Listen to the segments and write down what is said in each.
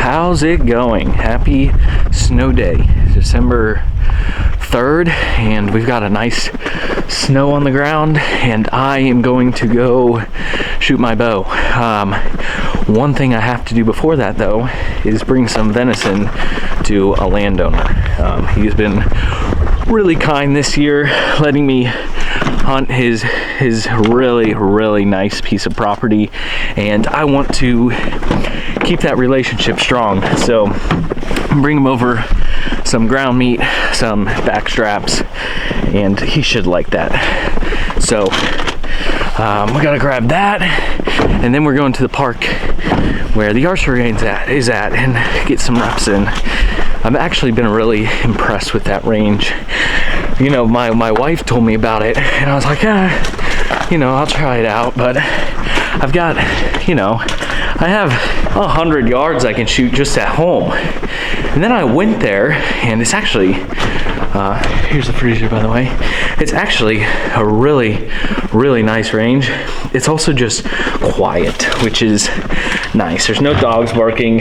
how's it going? Happy snow day, December 3rd, and we've got a nice snow on the ground, and I am going to go shoot my bow. One thing I have to do before that, though, is bring some venison to a landowner. He's been really kind this year, letting me hunt his really nice piece of property, and I want to keep that relationship strong. So bring him over some ground meat, some back straps, and he should like that. So we gotta grab that, and then we're going to the park where the archery range is at and get some reps in. I've actually been really impressed with that range. You know, my wife told me about it, and I was like, I'll try it out, but I've got, I have 100 yards I can shoot just at home. And then I went there, and it's actually, here's the freezer, by the way. It's actually a really nice range. It's also just quiet, which is nice. There's no dogs barking.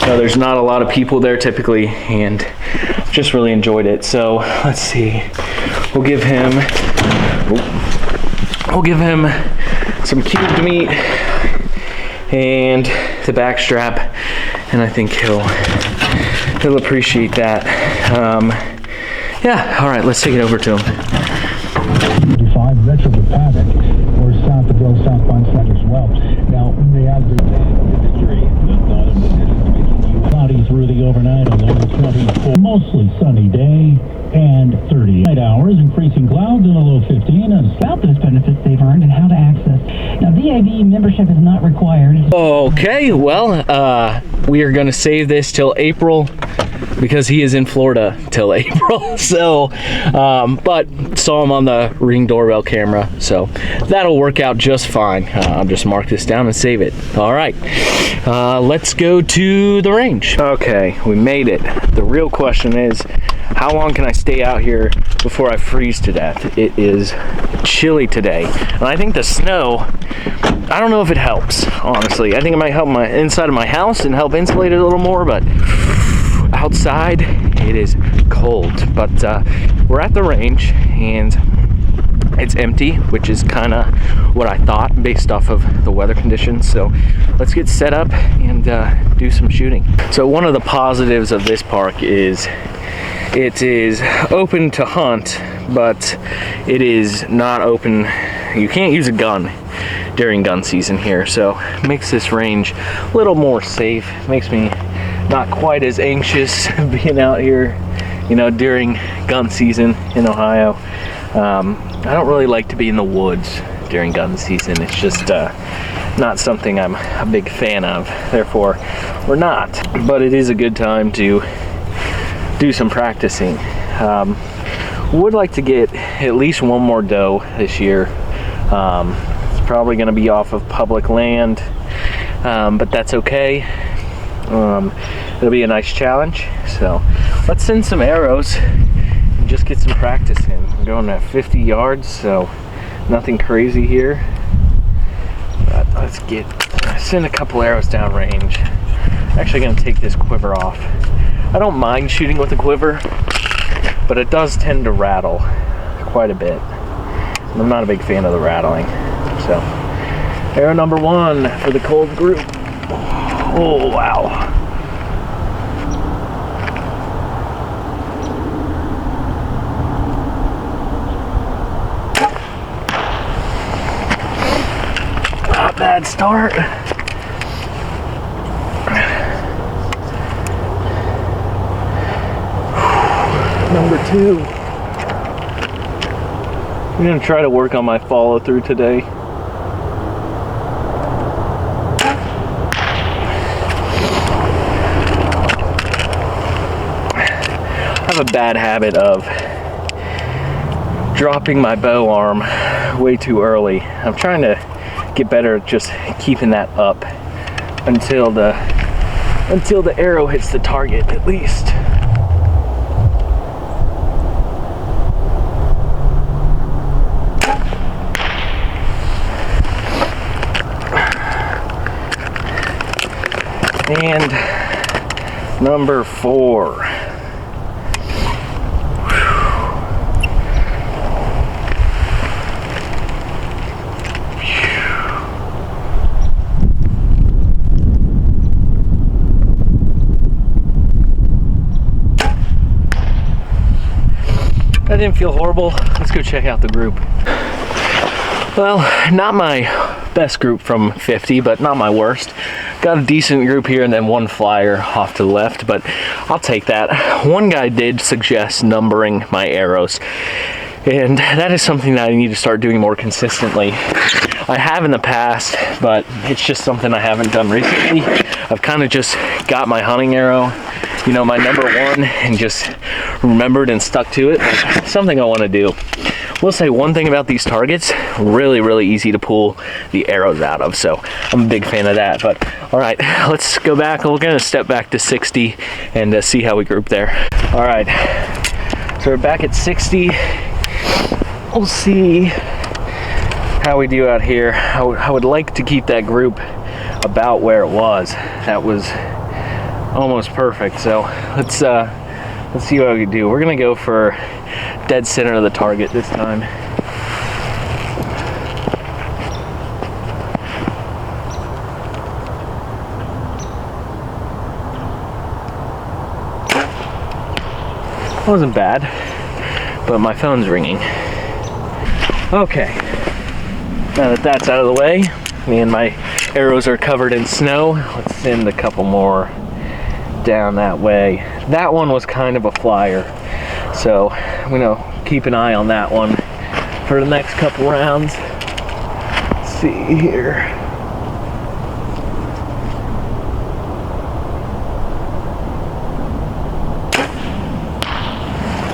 There's not a lot of people there typically, and just really enjoyed it. So let's see. We'll give him some cubed meat and the back strap, and I think he'll appreciate that. Yeah, all right, let's take it over to him. 55 retro the paddock, or south of Bill South Pond Center as well. Now, they have the imagery cloudy through the overnight, a low 24, mostly sunny day, and 38 hours, increasing clouds and a low 15. About those benefits they've earned and how to access. Now, VAV membership is not required. Okay, well, we are going to save this till April because he is in Florida till April. So, but saw him on the Ring doorbell camera, so that'll work out just fine. I'll just mark this down and save it. All right, let's go to the range. Okay, we made it. The real question is, how long can I stay out here before I freeze to death? It is chilly today, and I think the snow, I don't know if it helps, honestly. I think it might help my inside of my house and help insulate it a little more, but outside it is cold. But we're at the range, and it's empty, which is kind of what I thought based off of the weather conditions. So let's get set up and do some shooting. So one of the positives of this park is it is open to hunt, but it is not open. You can't use a gun during gun season here, so it makes this range a little more safe. Makes me not quite as anxious being out here, during gun season in Ohio. I don't really like to be in the woods during gun season. It's just not something I'm a big fan of. Therefore, we're not. But it is a good time to do some practicing. Would like to get at least one more doe this year. It's probably going to be off of public land, but that's okay. It'll be a nice challenge. So let's send some arrows and just get some practice in. We're going at 50 yards, so nothing crazy here. But let's send a couple arrows down range. I'm actually going to take this quiver off. I don't mind shooting with a quiver, but it does tend to rattle quite a bit. I'm not a big fan of the rattling. So, arrow number 1 for the cold group. Oh, wow. Not a bad start. Number 2. I'm gonna try to work on my follow through today. I have a bad habit of dropping my bow arm way too early. I'm trying to get better at just keeping that up until the arrow hits the target, at least. And number 4. That didn't feel horrible. Let's go check out the group. Well, not my best group from 50, but not my worst. Got a decent group here and then one flyer off to the left, but I'll take that. One guy did suggest numbering my arrows, and that is something that I need to start doing more consistently. I have in the past, but it's just something I haven't done recently. I've kind of just got my hunting arrow, you know, my number 1, and just remembered and stuck to it. It's something I want to do. We'll say one thing about these targets, really easy to pull the arrows out of, so I'm a big fan of that. But all right, let's go back. We're gonna step back to 60 and see how we group there. All right, so we're back at 60. We'll see how we do out here. I would like to keep that group about where it was. That was almost perfect, so let's see what we can do. We're gonna go for dead center of the target this time. Wasn't bad, but my phone's ringing. Okay, now that that's out of the way, me and my arrows are covered in snow. Let's send a couple more down that way. That one was kind of a flyer, so I'm gonna keep an eye on that one for the next couple rounds. Let's see here.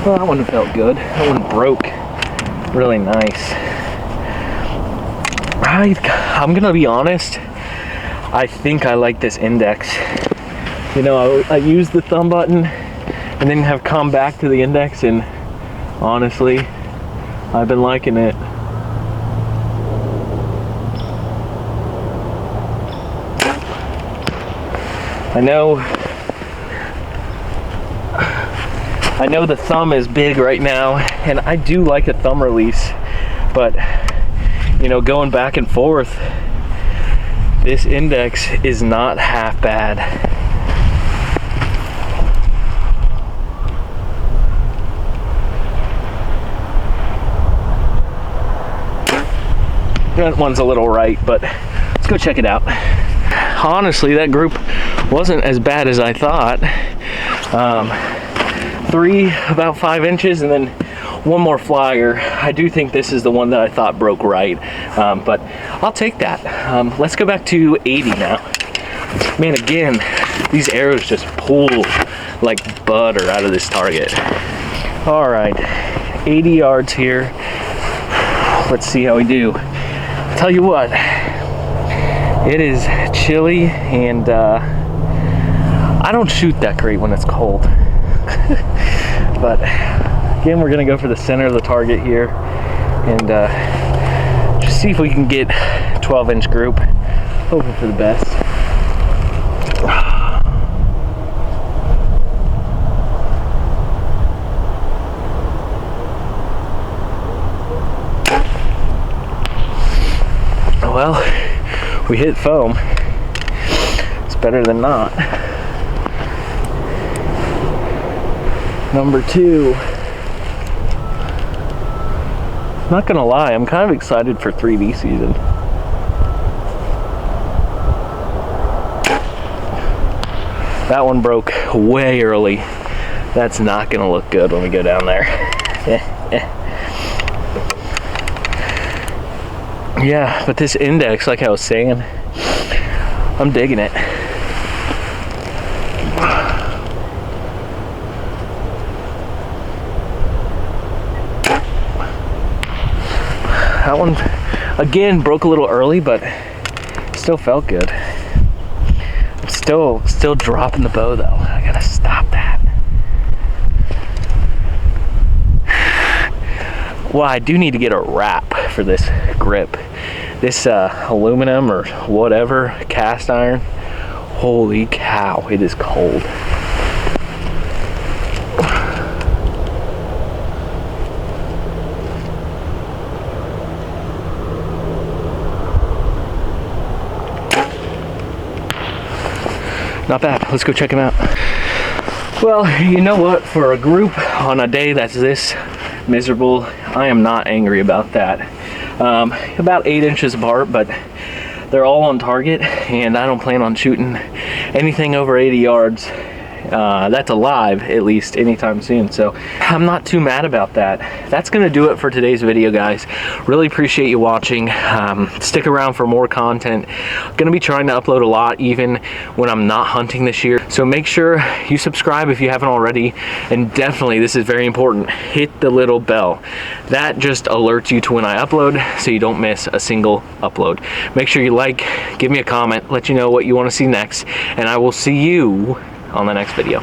Well, that one felt good. That one broke really nice. I'm gonna be honest, I think I like this index. You know, I use the thumb button and then have come back to the index, and honestly, I've been liking it. I know the thumb is big right now, and I do like a thumb release, but you know, going back and forth, this index is not half bad. That one's a little right, but let's go check it out. Honestly, that group wasn't as bad as I thought. 3 about 5 inches, and then one more flyer. I do think this is the one that I thought broke right, but I'll take that. Let's go back to 80 now. Man, again, these arrows just pull like butter out of this target. All right, 80 yards here. Let's see how we do. Tell you what, it is chilly, and I don't shoot that great when it's cold. But again, we're gonna go for the center of the target here and just see if we can get 12-inch group. Hoping for the best. Well, we hit foam. It's better than not. Number 2. Not gonna lie, I'm kind of excited for 3D season. That one broke way early. That's not gonna look good when we go down there. Yeah, but this index, like I was saying, I'm digging it. That one, again, broke a little early, but still felt good. I'm still dropping the bow, though. I gotta stop that. Well, I do need to get a wrap for this grip. This aluminum or whatever, cast iron, Holy cow, it is cold. Not bad. Let's go check him out. Well, you know what? For a group on a day that's this miserable, I am not angry about that. About 8 inches apart, but they're all on target, and I don't plan on shooting anything over 80 yards. That's alive, at least, anytime soon. So I'm not too mad about that. That's gonna do it for today's video, guys. Really appreciate you watching. Stick around for more content. Gonna be trying to upload a lot even when I'm not hunting this year. So make sure you subscribe if you haven't already, and definitely, this is very important, hit the little bell. That just alerts you to when I upload, so you don't miss a single upload. Make sure you like, give me a comment, let you know what you want to see next, and I will see you on the next video.